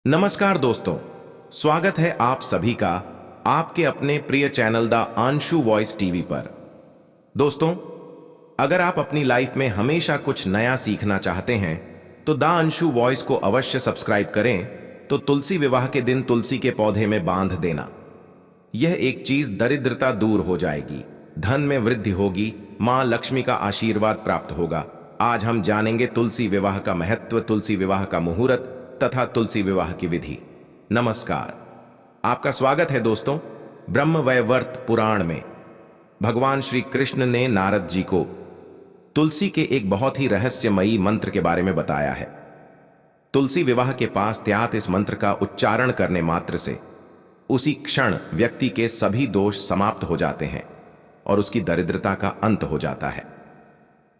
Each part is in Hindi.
नमस्कार दोस्तों, स्वागत है आप सभी का आपके अपने प्रिय channel the Anshu voice TV पर। दोस्तों, अगर आप अपनी लाइफ में हमेशा कुछ नया सीखना चाहते हैं तो द अंशु वॉइस को अवश्य सब्सक्राइब करें। तो तुलसी विवाह के दिन तुलसी के पौधे में बांध देना, यह एक चीज दरिद्रता दूर हो जाएगी, धन में वृद्धि होगी, मां लक्ष्मी का आशीर्वाद प्राप्त होगा। आज हम जानेंगे तुलसी विवाह का महत्व, तुलसी विवाह का मुहूर्त तथा तुलसी विवाह की विधि। नमस्कार, आपका स्वागत है दोस्तों। ब्रह्मवैवर्त पुराण में भगवान श्री कृष्ण ने नारद जी को तुलसी के एक बहुत ही रहस्यमयी मंत्र के बारे में बताया है। तुलसी विवाह के पास त्यात इस मंत्र का उच्चारण करने मात्र से उसी क्षण व्यक्ति के सभी दोष समाप्त हो जाते हैं और उसकी दरिद्रता का अंत हो जाता है।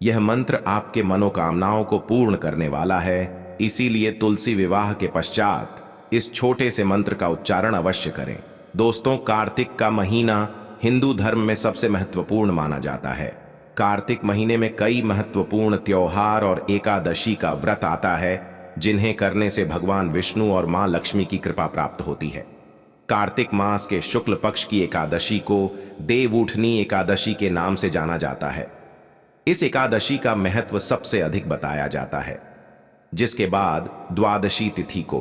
यह मंत्र आपके मनोकामनाओं को पूर्ण करने वाला है, इसीलिए तुलसी विवाह के पश्चात इस छोटे से मंत्र का उच्चारण अवश्य करें। दोस्तों, कार्तिक का महीना हिंदू धर्म में सबसे महत्वपूर्ण माना जाता है। कार्तिक महीने में कई महत्वपूर्ण त्योहार और एकादशी का व्रत आता है, जिन्हें करने से भगवान विष्णु और मां लक्ष्मी की कृपा प्राप्त होती है। कार्तिक मास के शुक्ल पक्ष की एकादशी को देवउठनी एकादशी के नाम से जाना जाता है। इस एकादशी का महत्व सबसे अधिक बताया जाता है, जिसके बाद द्वादशी तिथि को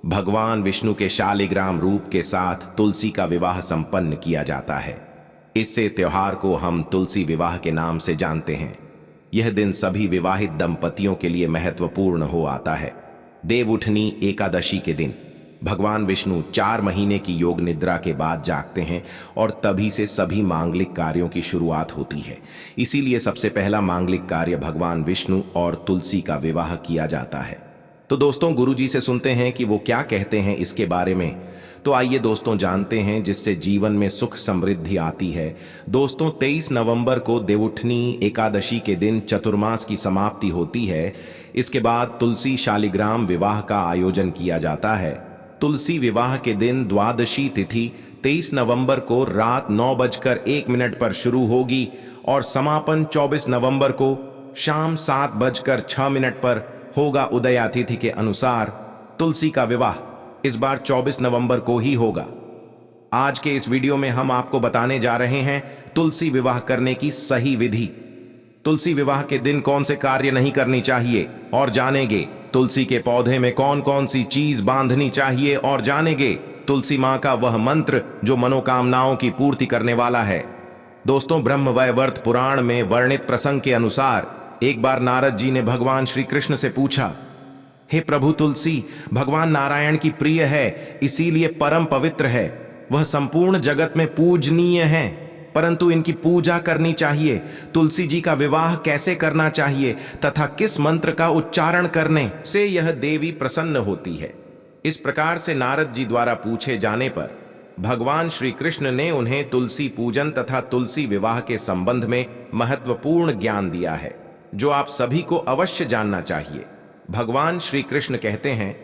भगवान विष्णु के शालिग्राम रूप के साथ तुलसी का विवाह संपन्न किया जाता है। इससे त्योहार को हम तुलसी विवाह के नाम से जानते हैं। यह दिन सभी विवाहित दंपतियों के लिए महत्वपूर्ण हो आता है। देवउठनी एकादशी के दिन भगवान विष्णु 4 महीने की योग निद्रा के बाद जागते हैं और तभी से सभी मांगलिक कार्यों की शुरुआत होती है। इसीलिए सबसे पहला मांगलिक कार्य भगवान विष्णु और तुलसी का विवाह किया जाता है। तो दोस्तों, गुरुजी से सुनते हैं कि वो क्या कहते हैं इसके बारे में। तो आइए दोस्तों जानते हैं, जिससे जीवन में सुख समृद्धि आती है। दोस्तों, 23 नवंबर को देवउठनी एकादशी के दिन चतुर्मास की समाप्ति होती है। इसके बाद तुलसी शालिग्राम विवाह का आयोजन किया जाता है। तुलसी विवाह के दिन द्वादशी तिथि 23 नवंबर को रात 9:01 पर शुरू होगी और समापन 24 नवंबर को शाम 7:06 पर होगा। उदया तिथि के अनुसार तुलसी का विवाह इस बार 24 नवंबर को ही होगा। आज के इस वीडियो में हम आपको बताने जा रहे हैं तुलसी विवाह करने की सही विधि। तुलसी विवाह के दिन कौन से कार्य नहीं करनी चाहिए और जानेंगे तुलसी के पौधे में कौन कौन सी चीज बांधनी चाहिए और जानेंगे तुलसी मां का वह मंत्र जो मनोकामनाओं की पूर्ति करने वाला है। दोस्तों, ब्रह्मवैवर्त पुराण में वर्णित प्रसंग के अनुसार एक बार नारद जी ने भगवान श्री कृष्ण से पूछा, हे प्रभु, तुलसी भगवान नारायण की प्रिय है, इसीलिए परम पवित्र है। वह संपूर्ण जगत में पूजनीय है, परंतु इनकी पूजा करनी चाहिए। तुलसी जी का विवाह कैसे करना चाहिए तथा किस मंत्र का उच्चारण करने से यह देवी प्रसन्न होती है। इस प्रकार से नारद जी द्वारा पूछे जाने पर भगवान श्री कृष्ण ने उन्हें तुलसी पूजन तथा तुलसी विवाह के संबंध में महत्वपूर्ण ज्ञान दिया है, जो आप सभी को अवश्य जानना चाहिए। भगवान श्री कृष्ण कहते हैं,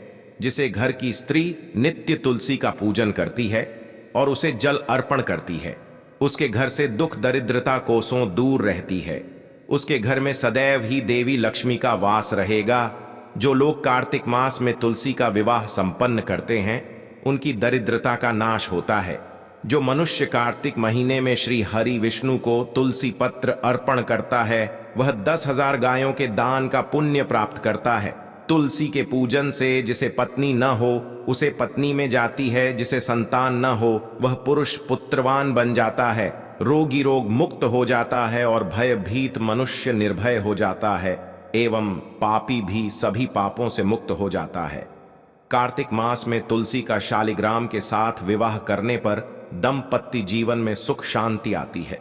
जिसे घर की स्त्री नित्य तुलसी का पूजन करती है और उसे जल अर्पण करती है, उसके घर से दुख दरिद्रता कोसों दूर रहती है। उसके घर में सदैव ही देवी लक्ष्मी का वास रहेगा। जो लोग कार्तिक मास में तुलसी का विवाह संपन्न करते हैं, उनकी दरिद्रता का नाश होता है। जो मनुष्य कार्तिक महीने में श्री हरि विष्णु को तुलसी पत्र अर्पण करता है, वह 10,000 गायों के दान का पुण्य प्राप्त करता है। तुलसी के पूजन से जिसे पत्नी न हो उसे पत्नी में जाती है, जिसे संतान न हो वह पुरुष पुत्रवान बन जाता है, रोगी रोग मुक्त हो जाता है और भयभीत मनुष्य निर्भय हो जाता है, एवं पापी भी सभी पापों से मुक्त हो जाता है। कार्तिक मास में तुलसी का शालिग्राम के साथ विवाह करने पर दंपत्ति जीवन में सुख शांति आती है।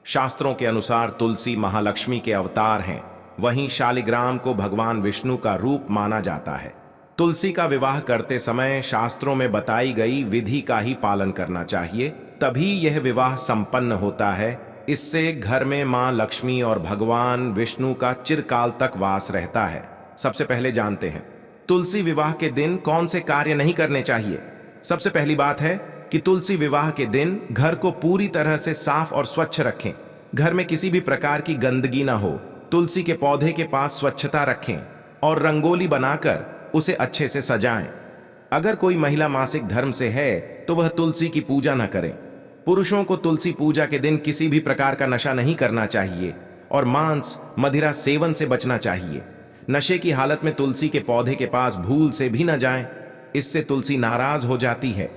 शास्त्रों के अनुसार तुलसी महालक्ष्मी के अवतार हैं, वहीं शालिग्राम को भगवान विष्णु का रूप माना जाता है। तुलसी का विवाह करते समय शास्त्रों में बताई गई विधि का ही पालन करना चाहिए, तभी यह विवाह संपन्न होता है। इससे घर में मां लक्ष्मी और भगवान विष्णु का चिरकाल तक वास रहता है। सबसे पहले जानते हैं तुलसी विवाह के दिन कौन से कार्य नहीं करने चाहिए। सबसे पहली बात है कि तुलसी विवाह के दिन घर को पूरी तरह से साफ और स्वच्छ रखें। घर में किसी भी प्रकार की गंदगी ना हो। तुलसी के पौधे के पास स्वच्छता रखें और रंगोली बनाकर उसे अच्छे से सजाएं। अगर कोई महिला मासिक धर्म से है तो वह तुलसी की पूजा न करें। पुरुषों को तुलसी पूजा के दिन किसी भी प्रकार का नशा नहीं करना चाहिए और मांस मदिरा सेवन से बचना चाहिए। नशे की हालत में तुलसी के पौधे के पास भूल से भी न जाएं, इससे तुलसी नाराज हो जाती है।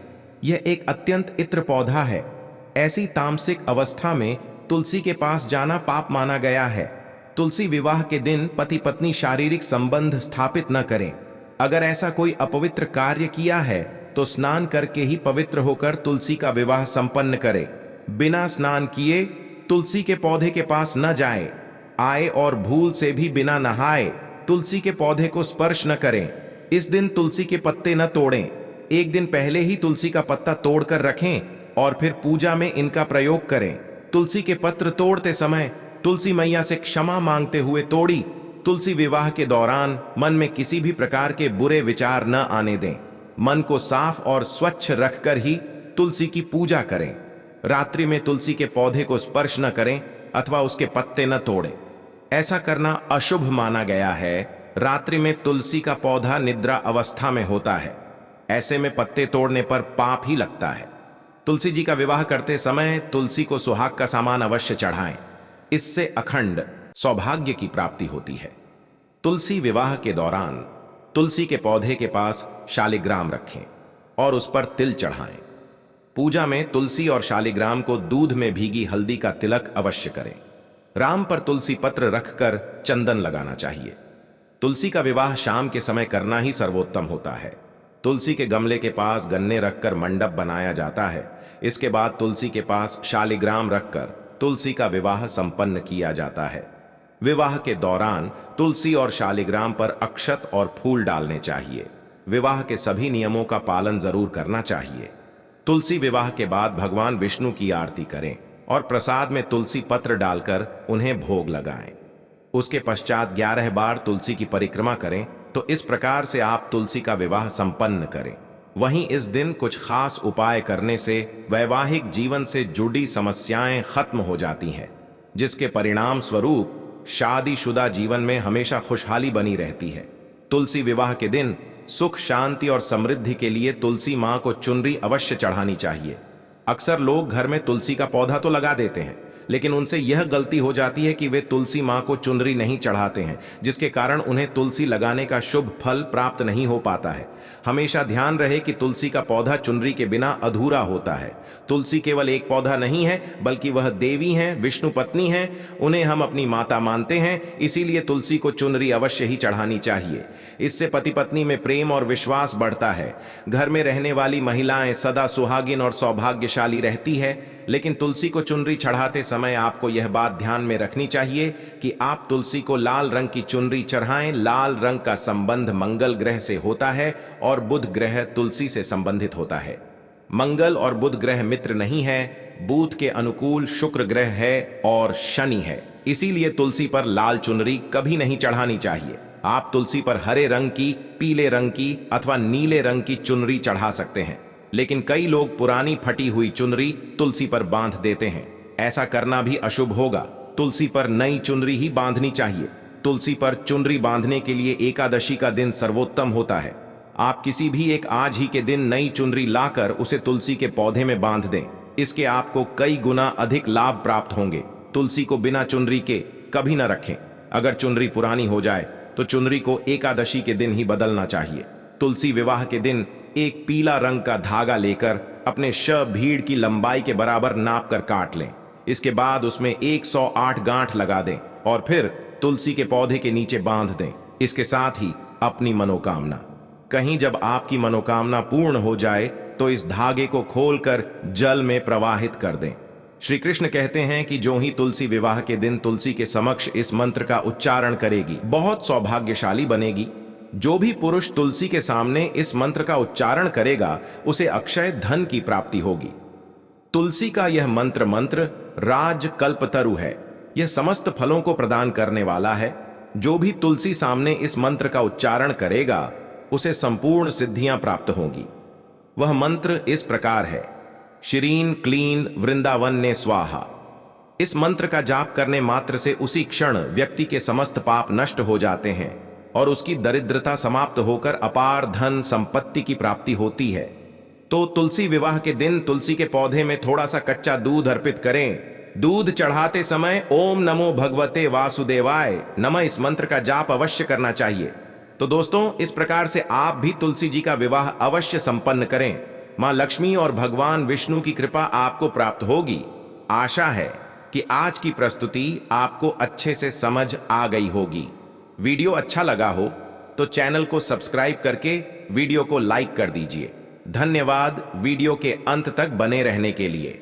यह एक अत्यंत इत्र पौधा है। ऐसी तामसिक अवस्था में तुलसी के पास जाना पाप माना गया है। तुलसी विवाह के दिन पति पत्नी शारीरिक संबंध स्थापित न करें। अगर ऐसा कोई अपवित्र कार्य किया है तो स्नान करके ही पवित्र होकर तुलसी का विवाह संपन्न करे। बिना स्नान किए तुलसी के पौधे के पास न जाए, आए और भूल से भी बिना नहाए तुलसी के पौधे को स्पर्श न करें। इस दिन तुलसी के पत्ते न तोड़ें। एक दिन पहले ही तुलसी का पत्ता तोड़कर रखें और फिर पूजा में इनका प्रयोग करें। तुलसी के पत्र तोड़ते समय तुलसी मैया से क्षमा मांगते हुए तोड़ी। तुलसी विवाह के दौरान मन में किसी भी प्रकार के बुरे विचार न आने दें। मन को साफ और स्वच्छ रखकर ही तुलसी की पूजा करें। रात्रि में तुलसी के पौधे को स्पर्श न करें अथवा उसके पत्ते न तोड़ें। ऐसा करना अशुभ माना गया है। रात्रि में तुलसी का पौधा निद्रा अवस्था में होता है। ऐसे में पत्ते तोड़ने पर पाप ही लगता है। तुलसी जी का विवाह करते समय तुलसी को सुहाग का सामान अवश्य चढ़ाएं। इससे अखंड सौभाग्य की प्राप्ति होती है। तुलसी विवाह के दौरान तुलसी के पौधे के पास शालिग्राम रखें और उस पर तिल चढ़ाएं। पूजा में तुलसी और शालिग्राम को दूध में भीगी हल्दी का तिलक अवश्य करें। राम पर तुलसी पत्र रखकर चंदन लगाना चाहिए। तुलसी का विवाह शाम के समय करना ही सर्वोत्तम होता है। तुलसी के गमले के पास गन्ने रखकर मंडप बनाया जाता है। इसके बाद तुलसी के पास शालिग्राम रखकर तुलसी का विवाह संपन्न किया जाता है। विवाह के दौरान तुलसी और शालिग्राम पर अक्षत और फूल डालने चाहिए। विवाह के सभी नियमों का पालन जरूर करना चाहिए। तुलसी विवाह के बाद भगवान विष्णु की आरती करें और प्रसाद में तुलसी पत्र डालकर उन्हें भोग लगाएं। उसके पश्चात 11 बार तुलसी की परिक्रमा करें। तो इस प्रकार से आप तुलसी का विवाह संपन्न करें। वहीं इस दिन कुछ खास उपाय करने से वैवाहिक जीवन से जुड़ी समस्याएं खत्म हो जाती हैं, जिसके परिणाम स्वरूप शादीशुदा जीवन में हमेशा खुशहाली बनी रहती है। तुलसी विवाह के दिन सुख शांति और समृद्धि के लिए तुलसी मां को चुनरी अवश्य चढ़ानी चाहिए। अक्सर लोग घर में तुलसी का पौधा तो लगा देते हैं, लेकिन उनसे यह गलती हो जाती है कि वे तुलसी मां को चुनरी नहीं चढ़ाते हैं, जिसके कारण उन्हें तुलसी लगाने का शुभ फल प्राप्त नहीं हो पाता है। हमेशा ध्यान रहे कि तुलसी का पौधा चुनरी के बिना अधूरा होता है। तुलसी केवल एक पौधा नहीं है, बल्कि वह देवी हैं, विष्णु पत्नी हैं। उन्हें हम अपनी माता मानते हैं, इसीलिए तुलसी को चुनरी अवश्य ही चढ़ानी चाहिए। इससे पति पत्नी में प्रेम और विश्वास बढ़ता है। घर में रहने वाली महिलाएं सदा सुहागिन और सौभाग्यशाली रहती है। लेकिन तुलसी को चुनरी चढ़ाते समय आपको यह बात ध्यान में रखनी चाहिए कि आप तुलसी को लाल रंग की चुनरी चढ़ाएं। लाल रंग का संबंध मंगल ग्रह से होता है और बुध ग्रह तुलसी से संबंधित होता है। मंगल और बुध ग्रह मित्र नहीं है। बुध के अनुकूल शुक्र ग्रह है और शनि है। इसीलिए तुलसी पर लाल चुनरी कभी नहीं चढ़ानी चाहिए। आप तुलसी पर हरे रंग की, पीले रंग की अथवा नीले रंग की चुनरी चढ़ा सकते हैं, लेकिन कई लोग पुरानी फटी हुई चुनरी तुलसी पर बांध देते हैं। ऐसा करना भी अशुभ होगा। तुलसी पर नई चुनरी ही बांधनी चाहिए। तुलसी पर चुनरी बांधने के लिए एकादशी का दिन सर्वोत्तम होता है। आप किसी भी एक आज ही के दिन नई चुनरी लाकर उसे तुलसी के पौधे में बांध दें। इसके आपको कई गुना अधिक लाभ प्राप्त होंगे। तुलसी को बिना चुनरी के कभी न रखें। अगर चुनरी पुरानी हो जाए तो चुनरी को एकादशी के दिन ही बदलना चाहिए। तुलसी विवाह के दिन एक पीला रंग का धागा लेकर अपने भीड़ की लंबाई के बराबर नाप कर काट लें। इसके बाद उसमें 108 गांठ लगा दें और फिर तुलसी के पौधे के नीचे बांध दें। इसके साथ ही अपनी मनोकामना, कहीं जब आपकी मनोकामना पूर्ण हो जाए तो इस धागे को खोलकर जल में प्रवाहित कर दें। श्री कृष्ण कहते हैं कि जो ही तुलसी विवाह के दिन तुलसी के समक्ष इस मंत्र का उच्चारण करेगी, बहुत सौभाग्यशाली बनेगी। जो भी पुरुष तुलसी के सामने इस मंत्र का उच्चारण करेगा, उसे अक्षय धन की प्राप्ति होगी। तुलसी का यह मंत्र राज कल्पतरु है। यह समस्त फलों को प्रदान करने वाला है। जो भी तुलसी सामने इस मंत्र का उच्चारण करेगा, उसे संपूर्ण सिद्धियां प्राप्त होंगी। वह मंत्र इस प्रकार है: श्रीन क्लीन वृंदावन ने स्वाहा। इस मंत्र का जाप करने मात्र से उसी क्षण व्यक्ति के समस्त पाप नष्ट हो जाते हैं। और उसकी दरिद्रता समाप्त होकर अपार धन संपत्ति की प्राप्ति होती है। तो तुलसी विवाह के दिन तुलसी के पौधे में थोड़ा सा कच्चा दूध अर्पित करें। दूध चढ़ाते समय ओम नमो भगवते वासुदेवाय नमः इस मंत्र का जाप अवश्य करना चाहिए। तो दोस्तों, इस प्रकार से आप भी तुलसी जी का विवाह अवश्य संपन्न करें। मां लक्ष्मी और भगवान विष्णु की कृपा आपको प्राप्त होगी। आशा है कि आज की प्रस्तुति आपको अच्छे से समझ आ गई होगी। वीडियो अच्छा लगा हो तो चैनल को सब्सक्राइब करके वीडियो को लाइक कर दीजिए। धन्यवाद वीडियो के अंत तक बने रहने के लिए।